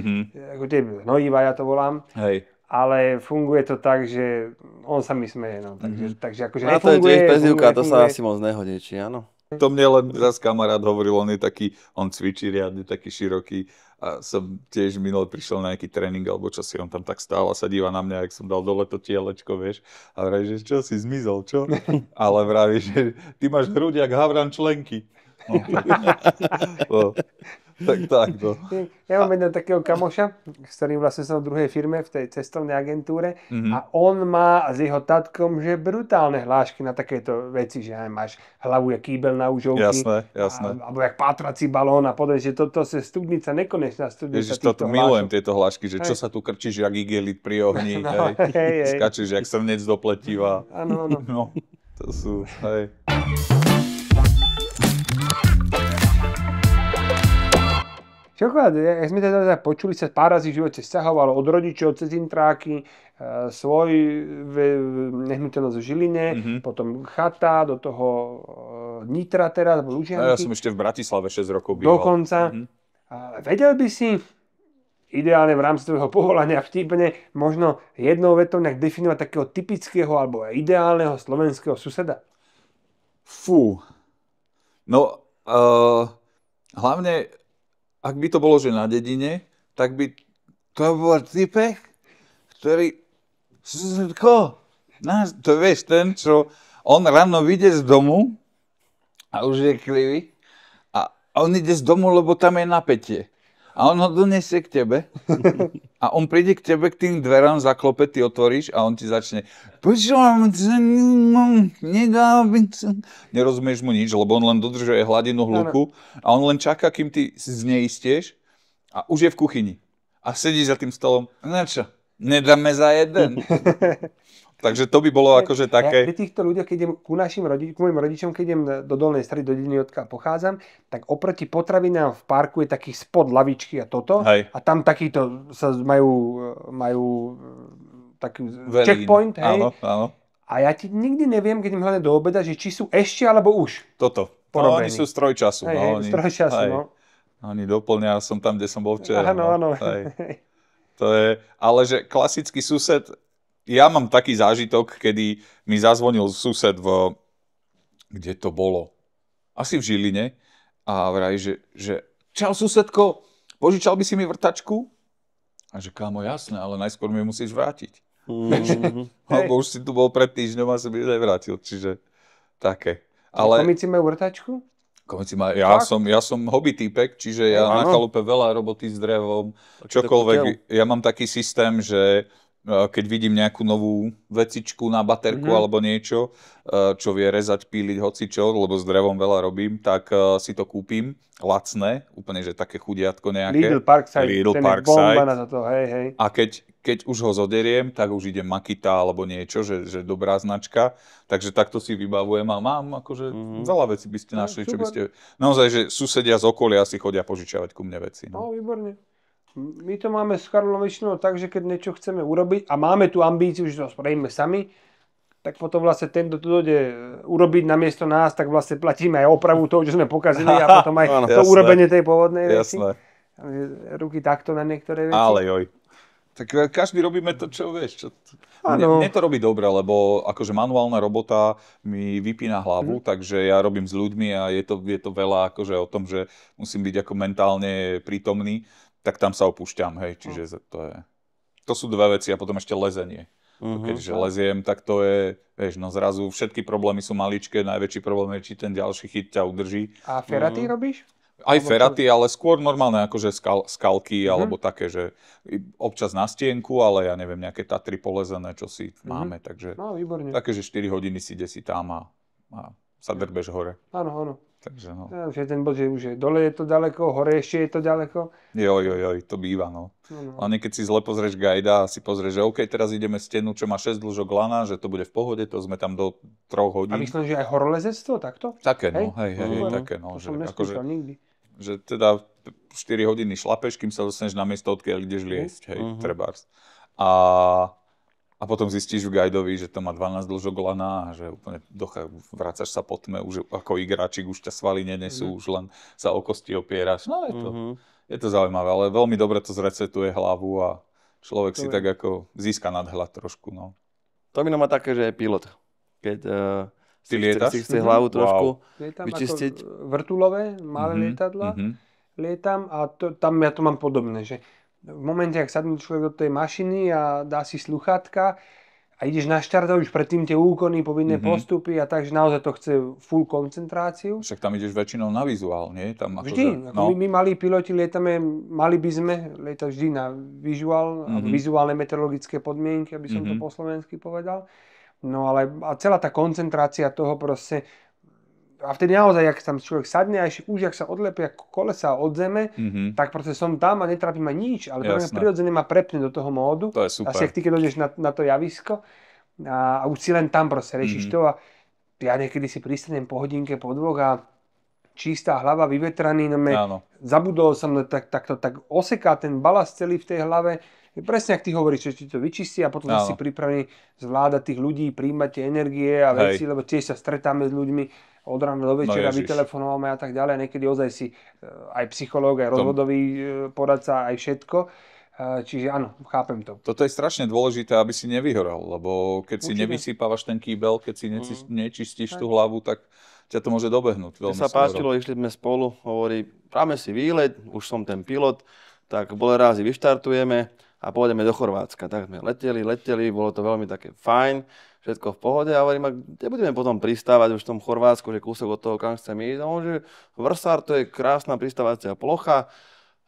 Ako tie hnojiva, ja to volám. Hej. Ale funguje to tak, že on sa mi smeje, no. Takže akože nefunguje. A to je tiež prezývka, to sa asi moc nehodí, či áno? To mne len raz kamarát hovoril, on je taký, on cvičí riadne, taký široký. A som tiež minule prišiel na nejaký tréning, alebo čo si on tam tak stál a sa díva na mňa, jak som dal dole to tielečko, vieš. A vraví, že čo si zmizol, čo? Ale vraví, že ty máš hruď jak Havran členky. No, tak to. Ja mám jedného takého kamoša, s ktorým vlastne som v druhej firme, v tej cestovnej agentúre a on má s jeho tatkom, že brutálne hlášky na takéto veci, že aj máš hlavu jak kýbel na užovky. Jasné. Alebo jak pátrací balón a podobne, že toto sa studnica, nekonečná studnica. Ježiš, toto milujem tieto hlášky, že čo sa tu krčíš jak igelit pri ohni, hej. Skačeš jak srnec do pletiva. Áno. No, to sú, hej. Čokolád, jak sme teda počuli, sa pár razy v živote sťahovalo od rodičov cez intráky, svoj nehnuteľnosť v Žiline, potom chata, do toho Nitra teraz, alebo Lužianky. Ja som ešte v Bratislave 6 rokov býval. Dokonca. Vedel by si ideálne v rámci tvojho povolania vtipne možno jednou vetou nejak definovať takého typického alebo ideálneho slovenského suseda? Fú. No, hlavne ak by to bolo, že na dedine, tak by to bol typek, ktorý... To vieš, ten, čo... On ráno vyjde z domu a už je klivý a on ide z domu, lebo tam je napätie. A on ho donesie k tebe a on príde k tebe k tým dverám, zaklope, ty otvoríš a on ti začne nerozumieš mu nič, lebo on len dodržuje hladinu hluku a on len čaká, kým ty zneistieš a už je v kuchyni. A sedí za tým stolom, no čo, nedáme za jeden. Takže to by bolo akože také... Ja pri týchto ľuďoch, keď idem ku mojim rodičom, keď idem do Dolnej Stredy, do dediny, odkiaľ pochádzam, tak oproti potravinám v parku je taký spod lavičky a toto. Hej. A tam takýto sa majú taký checkpoint. Hej. Áno. A ja ti nikdy neviem, keď im hľadám do obeda, že či sú ešte alebo už. Toto. No, oni sú z trojčasu. Z trojčasu, no. Oni doplňa, som tam, kde som bol včera. Áno. To je, ale že klasický sused, ja mám taký zážitok, kedy mi zazvonil sused kde to bolo? Asi v Žiline. A vraj, že čau susedko, požičal by si mi vrtačku? A že kámo, jasné, ale najskôr mi musíš vrátiť. Lebo už si tu bol pred týždňom a som mi nevrátil. Čiže také. Ale komici majú vrtačku? Komici ja som hobby týpek, čiže ja na chalupe veľa roboty s drevom, čokoľvek. Ja mám taký systém, že keď vidím nejakú novú vecičku na baterku alebo niečo, čo vie rezať, píliť hocičo, lebo s drevom veľa robím, tak si to kúpim lacné, úplne, že také chudiatko nejaké. Lidl Parkside, ten je bomba na toto, hej. A keď už ho zoderiem, tak už ide Makita alebo niečo, že dobrá značka. Takže takto si vybavujem a mám akože veľa vecí by ste našli, čo by ste... Naozaj, že susedia z okolia si chodia požičiavať ku mne veci. No, výborne. My to máme s Karolom väčšinou tak, že keď niečo chceme urobiť a máme tú ambíciu, že to spravíme sami, tak potom vlastne tento to dojde urobiť namiesto nás, tak vlastne platíme aj opravu toho, čo sme pokazili a potom aj to urobenie tej pôvodnej veci. Ruky takto na niektoré veci. Ale joj. Tak každý robíme to, čo vieš. Mne to robí dobre, lebo akože manuálna robota mi vypína hlavu, takže ja robím s ľuďmi a je to veľa akože o tom, že musím byť ako mentálne prítomný, tak tam sa opúšťam, hej, čiže to sú dve veci a potom ešte lezenie. Keďže leziem, tak to je, vieš, no zrazu všetky problémy sú maličké, najväčší problém je, či ten ďalší chyt ťa udrží. A feraty robíš? Aj feraty, ale skôr normálne akože skalky, alebo také, že občas na stienku, ale ja neviem, nejaké Tatry polezené, čo si máme, takže výborne. Také, že 4 hodiny si ide si tam a sa drbeš hore. Áno. Takže no. Že ten bod, že už dole je to ďaleko, hore ešte je to ďaleko. Joj, to býva, no. Hlavne keď si zle pozrieš guida a si pozrieš, že OK, teraz ideme stenu, čo má 6 dĺžok lana, že to bude v pohode, to sme tam do 3 hodín. A myslím, že aj horolezectvo takto? Také, no, hej, také, no. To som neskúšal nikdy. Že teda 4 hodiny šlapeš, kým sa dostaneš na miesto, odkiaľ ideš liesť, hej, trebárs. A potom zistíš v guidovi, že to má 12 dĺžok lana a že úplne vracaš sa po tme, už ako igráčik, už ťa svaly nenesú, už len sa o kosti opieraš. No je to zaujímavé, ale veľmi dobre to zresetuje hlavu a človek si tak ako získa nadhľad trošku, no. To mi má také, že je pilot. Keď si chce hlavu trošku vyčistiť. Vrtulové, malé lietadla. Lietam a tam ja to mám podobné, že v momente, ak sadne človek do tej mašiny a dá si sluchátka a ideš naštartovať už predtým tie úkony, povinné postupy a takže naozaj to chce full koncentráciu. Však tam ideš väčšinou na vizuál, nie? Tam vždy. My malí piloti lietame, mali by sme lietať vždy na vizuál, vizuálne meteorologické podmienky, aby som to po slovensky povedal. No ale celá tá koncentrácia toho proste. A vtedy naozaj, ak tam človek sadne a už ak sa odlepia kolesa od zeme, tak proste som tam a netrápi ma nič, ale prirodzene ma prepne do toho módu. To je super. Asi ak ty, keď dojdeš na to javisko a už si len tam proste riešiš to a ja niekedy si pristanem po hodinke, po dvoch a čistá hlava, vyvetraný, zabudol som, tak oseká ten balast celý v tej hlave. Presne, ak ty hovoríš, že ti to vyčistí a potom si pripravený zvládať tých ľudí, príjmať tie energie a veci, lebo tiež sa stretáme s ľuďmi od rána do večera, vytelefonovame a tak ďalej. Niekedy ozaj si aj psychológ, aj rozvodový poradca, aj všetko. Čiže áno, chápem to. Toto je strašne dôležité, aby si nevyhorel, lebo keď si nevysypávaš ten kýbel, keď si nečistíš tú hlavu, tak ťa to môže dobehnúť. Mne sa páčilo, išli sme spolu, hovorí, práve si výlet, už som ten pilot, tak Bolerázy vyštartujeme a pôjdeme do Chorvátska. Tak sme leteli, bolo to veľmi také fajn, všetko v pohode a hovorím, kde budeme potom pristávať už v tom Chorvátsku, že kúsok od toho, kam chceme ísť. A on, že Vrsár, to je krásna pristávacia plocha.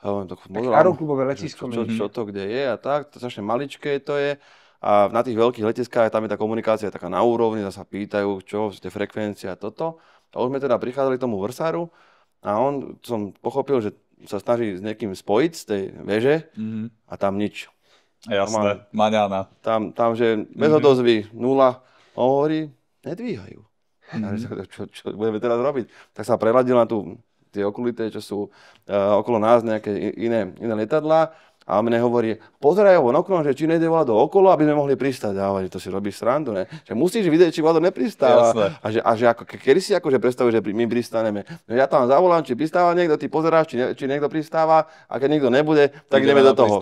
A hovorím, aeroklubové letisko. Čo to kde je a tak, to strašne maličké to je. A na tých veľkých letiskách tam je tá komunikácia taká na úrovni, sa pýtajú, čo, tie frekvencie a toto. A už sme teda prichádzali k tomu Vrsáru a som pochopil, že sa snaží s niekým spojiť z tej veže a tam nič. Jasné, maňána. Tam že bez odozvy, nula. On hovorí, nedvíhajú. Čo budeme teraz robiť? Tak sa preladil na tie okolité, čo sú okolo nás, nejaké iné lietadlá. A mne hovorí, pozerajú von oknom, že či nejde voľa do okolo, aby sme mohli pristať. A hovorí, to si robíš srandu, ne? Že musíš vidieť, či voľa nepristáva. A že ako, kedy si akože predstavuješ, že my pristaneme. No ja tam zavolám, či pristáva niekto, ty pozeráš, či niekto pristáva. A keď niekto nebude, tak ideme do toho.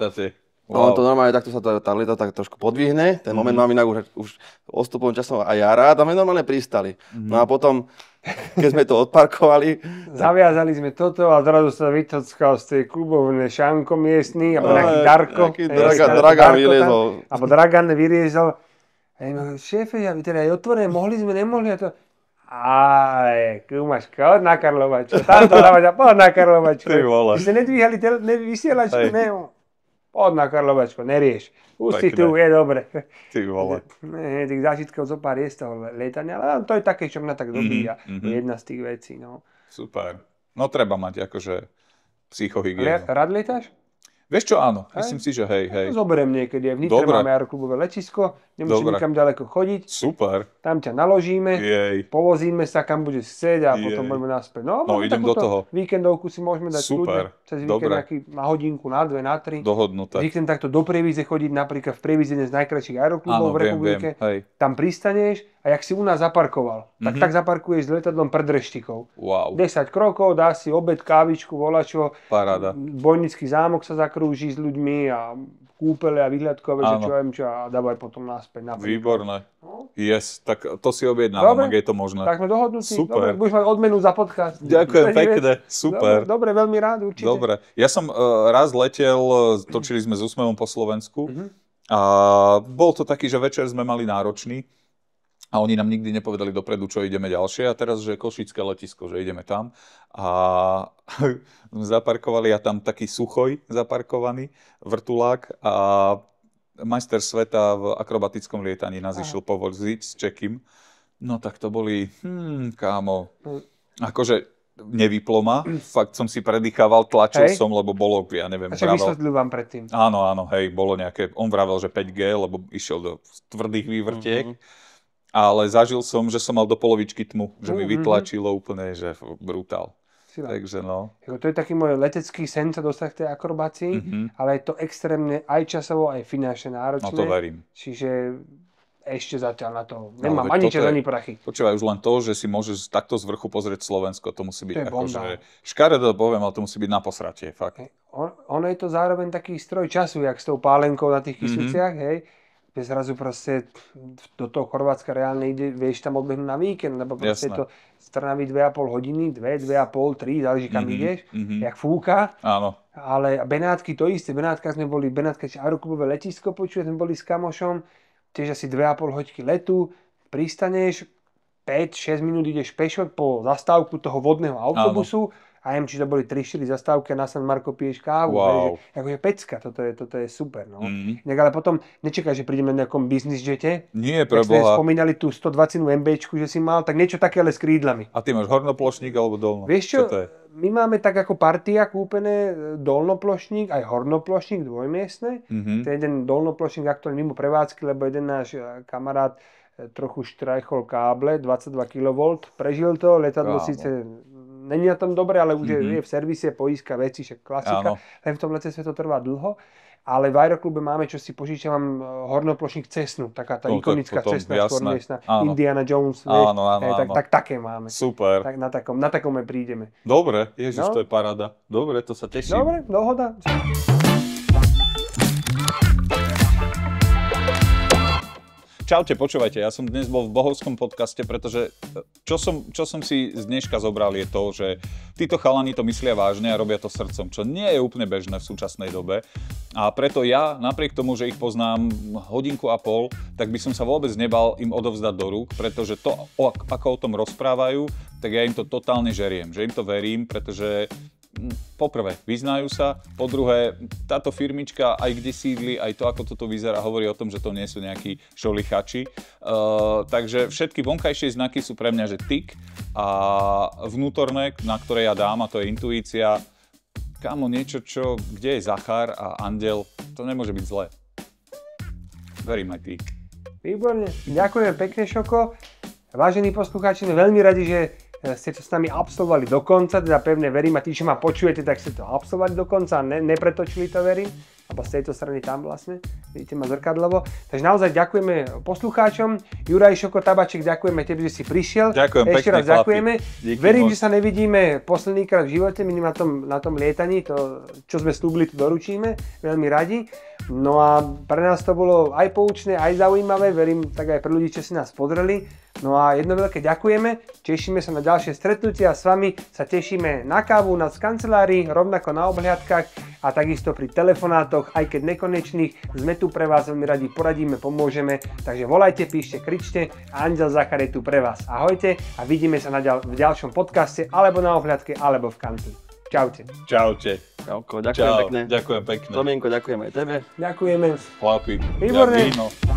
Wow. On to normálne, takto sa tá lieta tak trošku podvihne. Ten moment mám inak už odstupom časom aj ja rád a my normálne pristali. No a potom, keď sme to odparkovali... Zaviazali sme toto a zrazu sa vytockal z tej klubovne Šanko miestný, alebo nejaký Darko. Dragan vyliezol. Alebo Dragan vyriezol. Šéfe, teda aj otvorené, mohli sme, nemohli. Ale, kumaška, poď na Karlovačku. Tamto hrávač, poď na Karlovačku. Ty vole. Vy ste nedvíhali vysielačku, ne? Poď na Karlovačku, nerieš. Už si tu, je dobre. Ty vole. Ne, tých zážitkov zo pár je z toho lietania, ale to je také, čo mňa tak dobíja. Jedna z tých vecí, no. Super. No treba mať akože psychohygienu. Rád lietaš? Vieš čo, áno. Myslím si, že hej. Zoberiem niekedy. V Nitre máme aeroklubové letisko, nemusím nikam ďaleko chodiť. Super. Tam ťa naložíme, povozíme sa, kam budeš chcieť a potom budeme naspäť. No idem do toho. Víkendovku si môžeme dať kľudne. Cez víkend nejaký na hodinku, na 2, na 3. Dohodnuté. Zvyknem takto do Prievidze chodiť, napríklad v Prievidze jeden z najkrajších aeroklubov v republike. Tam pristaneš a jak si u nás zaparkoval, tak zaparkuješ s letadlom pred reštikou. Wow. 10 krokov, dáš si obed, kávičku, volačo. Paráda. Bojnický zámok sa zakrúži s ľuďmi a kúpele a výhľadkové, že čo viem čo a dávaj potom naspäť. Výborné. Yes, tak to si objednávam, ak je to možné. Tak sme dohodnutí. Super. Dobre, budeš mať odmenu za podcast. Ďakujem pekne, super. Dobre, veľmi rád, určite. Dobre. Ja som raz letel, točili sme s úsmevom po Slovensku a bol to taký, že večer sme mali náročný a oni nám nikdy nepovedali dopredu, čo ideme ďalšie a teraz, že Košické letisko, že ideme tam a sme zaparkovali a tam taký Suchoj zaparkovaný, vrtulák a majster sveta v akrobatickom lietaní nás išiel povoziť s čekým. No tak to boli, kámo, akože nevyplo ma, fakt som si predýchával, tlačil som, lebo bolo, ja neviem, a čo vysvetlil vám predtým? Áno, hej, bolo nejaké, on vravel, že 5G, lebo išiel do tvrdých vývrtiek, ale zažil som, že som mal do polovičky tmu, že mi vytlačilo úplne, že brutál. Takže no. To je taký môj letecký sen sa dostať k tej akrobácii, ale je to extrémne aj časovo, aj finančne náročné. No to verím. Čiže ešte zatiaľ na to nemám ani čas, ani prachy. Počúvaj, už len to, že si môžeš takto z vrchu pozrieť Slovensko, to musí byť akože... Škaredo poviem, ale to musí byť na posratie, fakt. Ono je to zároveň taký stroj času, jak s tou pálenkou na tých Kysuciach, hej. Zrazu proste do toho Chorvátska reálne ide, vieš tam odbehnúť na víkend, lebo proste to z Trnavy 2,5 hodiny, 2,5, 3, záleží kam ideš, jak fúka. Áno. Ale Benátky to isté, Benátka aeroklubové letisko, sme boli s kamošom, tiež asi 2,5 hoďky letu, pristaneš, 5-6 minút ideš pešo po zastávku toho vodného autobusu, a neviem, či to boli 3-4 zastávky a na San Marko piješ kávu. Wow. Akože pecka, toto je super. No. Ale potom nečakaj, že prídeme na nejakom business jete. Nie, preboha. Spomínali tú 120 MBčku, že si mal, tak niečo také, ale s krídlami. A ty máš hornoplošník alebo dolno? Vieš čo, my máme tak ako partia kúpené dolnoplošník, aj hornoplošník dvojmiestne. To je jeden dolnoplošník aktuálne mimo prevádzky, lebo jeden náš kamarát trochu štrajchol káble, 22 kV, prežil to, letadlo síce není na tom dobre, ale už je v servise, poíska veci, však klasika. Len v tom letectve to trvá dlho. Ale v aeroklube máme, čo si požičiavam, hornoplošník Cessnu, taká tá ikonická Cessna štvormiestna, Indiana Jones, tak také máme. Super. Tak na takom prídeme. Dobre, ježiš, to je paráda. Dobre, to sa teším. Dobre, dohoda. Čaute, počúvajte, ja som dnes bol v Bohovskom podcaste, pretože čo som si z dneška zobral je to, že títo chalani to myslia vážne a robia to srdcom, čo nie je úplne bežné v súčasnej dobe. A preto ja, napriek tomu, že ich poznám hodinku a pol, tak by som sa vôbec nebal im odovzdať do rúk, pretože to, ako o tom rozprávajú, tak ja im to totálne žeriem, že im to verím, pretože poprvé, vyznajú sa, po druhé, táto firmička, aj kde sídli, aj to, ako toto vyzerá, hovorí o tom, že to nie sú nejakí šolichači. Takže všetky vonkajšie znaky sú pre mňa, že tik a vnútorné, na ktoré ja dám, a to je intuícia. Kámo, niečo, kde je Zachár a Andel, to nemôže byť zlé. Verím aj ty. Výborne, ďakujem pekne, Šoko. Vážení poslucháči, sme veľmi radi, že ste to s nami absolvovali do konca, teda pevne verím a tí, čo ma počujete, tak ste to absolvovali do konca a nepretočili to, verím. Alebo z tejto strany tam vlastne, vidíte ma zrkadlovo. Takže naozaj ďakujeme poslucháčom. Juraj, Šoko, Tabaček, ďakujeme tebe, že si prišiel. Ďakujem ešte pekne, raz ďakujeme. Díky verím, moc. že sa nevidíme poslednýkrát v živote, minimálne na tom lietaní, to, čo sme slúbili, to doručíme. Veľmi radi. No a pre nás to bolo aj poučné, aj zaujímavé, verím tak aj pre ľudí, čo si nás pozreli. No a jedno veľké ďakujeme, tešíme sa na ďalšie stretnutia, s vami sa tešíme na kávu u nás v kancelárii, rovnako na obhliadkach. a takisto pri telefonátoch, aj keď nekonečných, sme tu pre vás, veľmi radi poradíme, pomôžeme, takže volajte, píšte, kričte a Anđel Zachar je tu pre vás. Ahojte a vidíme sa v ďalšom podcaste, alebo na ohľadke, alebo v Kantli. Čaute. Čaute. Čauko, ďakujem pekne. Ďakujem pekne. Tomienko, ďakujem aj tebe. Ďakujeme. Chlapi. Výborné. Ja víno.